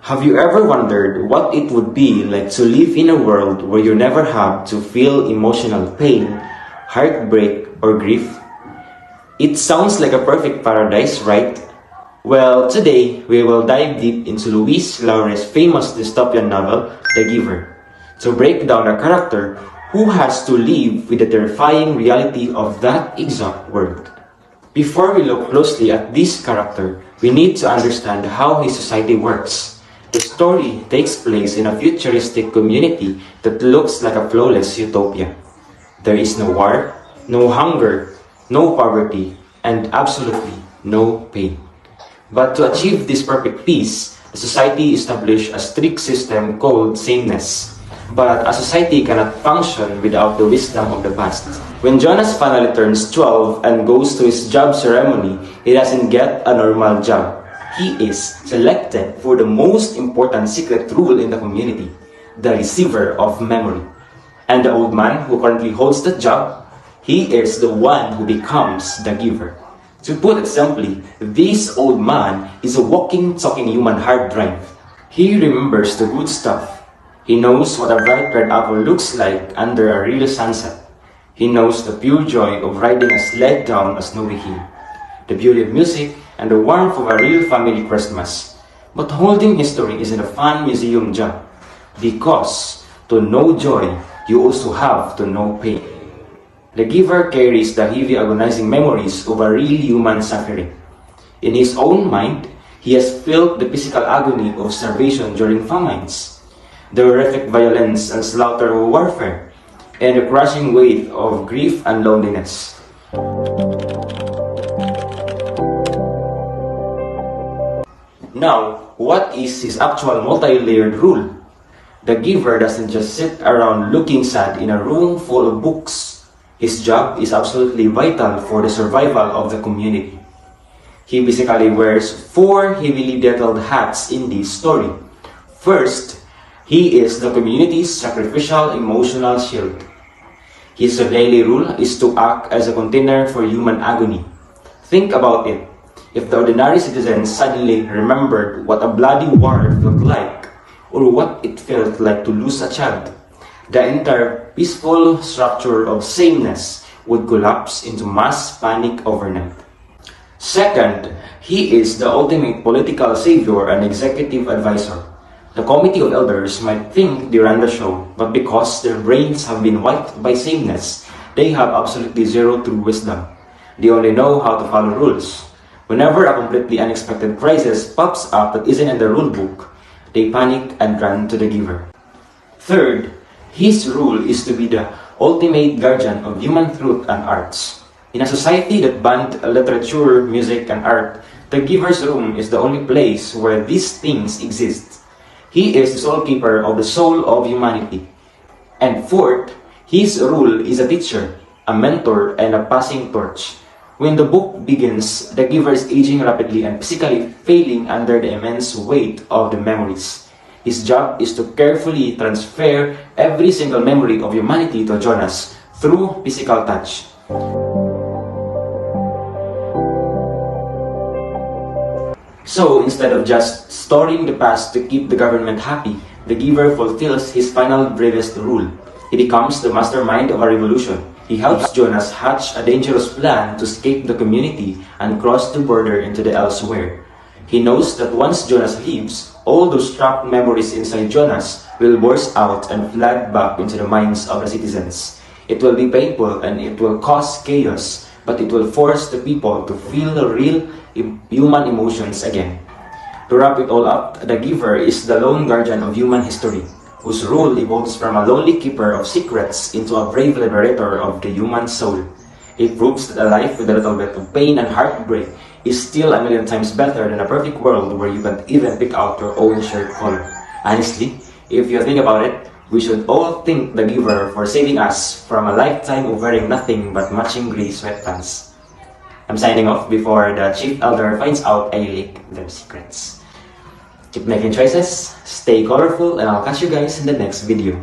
Have you ever wondered what it would be like to live in a world where you never have to feel emotional pain, heartbreak, or grief? It sounds like a perfect paradise, right? Well, today we will dive deep into Luis Laure's famous dystopian novel, The Giver, to break down a character who has to live with the terrifying reality of that exact world. Before we look closely at this character, we need to understand how his society works. The story takes place in a futuristic community that looks like a flawless utopia. There is no war, no hunger, no poverty, and absolutely no pain. But to achieve this perfect peace, the society established a strict system called sameness. But a society cannot function without the wisdom of the past. When Jonas finally turns 12 and goes to his job ceremony, he doesn't get a normal job. He is selected for the most important secret rule in the community, the receiver of memory. And the old man who currently holds that job, he is the one who becomes the giver. To put it simply, this old man is a walking, talking human hard drive. He remembers the good stuff. He knows what a bright red apple looks like under a real sunset. He knows the pure joy of riding a sled down a snowy hill, the beauty of music, and the warmth of a real family Christmas. But holding history isn't a fun museum job, because to know joy, you also have to know pain. The giver carries the heavy agonizing memories of a real human suffering. In his own mind, he has felt the physical agony of starvation during famines, the horrific violence and slaughter of warfare, and the crushing weight of grief and loneliness. Now, what is his actual multi-layered rule? The giver doesn't just sit around looking sad in a room full of books. His job is absolutely vital for the survival of the community. He basically wears 4 heavily detailed hats in this story. First, he is the community's sacrificial emotional shield. His daily rule is to act as a container for human agony. Think about it. If the ordinary citizens suddenly remembered what a bloody war felt like, or what it felt like to lose a child, the entire peaceful structure of sameness would collapse into mass panic overnight. Second, he is the ultimate political savior and executive advisor. The committee of elders might think they run the show, but because their brains have been wiped by sameness, they have absolutely zero true wisdom. They only know how to follow rules. Whenever a completely unexpected crisis pops up that isn't in the rulebook, they panic and run to the giver. Third, his rule is to be the ultimate guardian of human truth and arts. In a society that banned literature, music, and art, the giver's room is the only place where these things exist. He is the sole keeper of the soul of humanity. And fourth, his rule is a teacher, a mentor, and a passing torch. When the book begins, the giver is aging rapidly and physically failing under the immense weight of the memories. His job is to carefully transfer every single memory of humanity to Jonas through physical touch. So instead of just storing the past to keep the government happy, the giver fulfills his final bravest rule. He becomes the mastermind of a revolution. He helps Jonas hatch a dangerous plan to escape the community and cross the border into the elsewhere. He knows that once Jonas leaves, all those trapped memories inside Jonas will burst out and flood back into the minds of the citizens. It will be painful and it will cause chaos, but it will force the people to feel the real human emotions again. To wrap it all up, the giver is the lone guardian of human history, whose role evolves from a lonely keeper of secrets into a brave liberator of the human soul. It proves that a life with a little bit of pain and heartbreak is still a million times better than a perfect world where you can't even pick out your own shirt color. Honestly, if you think about it, we should all thank the giver for saving us from a lifetime of wearing nothing but matching gray sweatpants. I'm signing off before the chief elder finds out I leak their secrets. Keep making choices, stay colorful, and I'll catch you guys in the next video.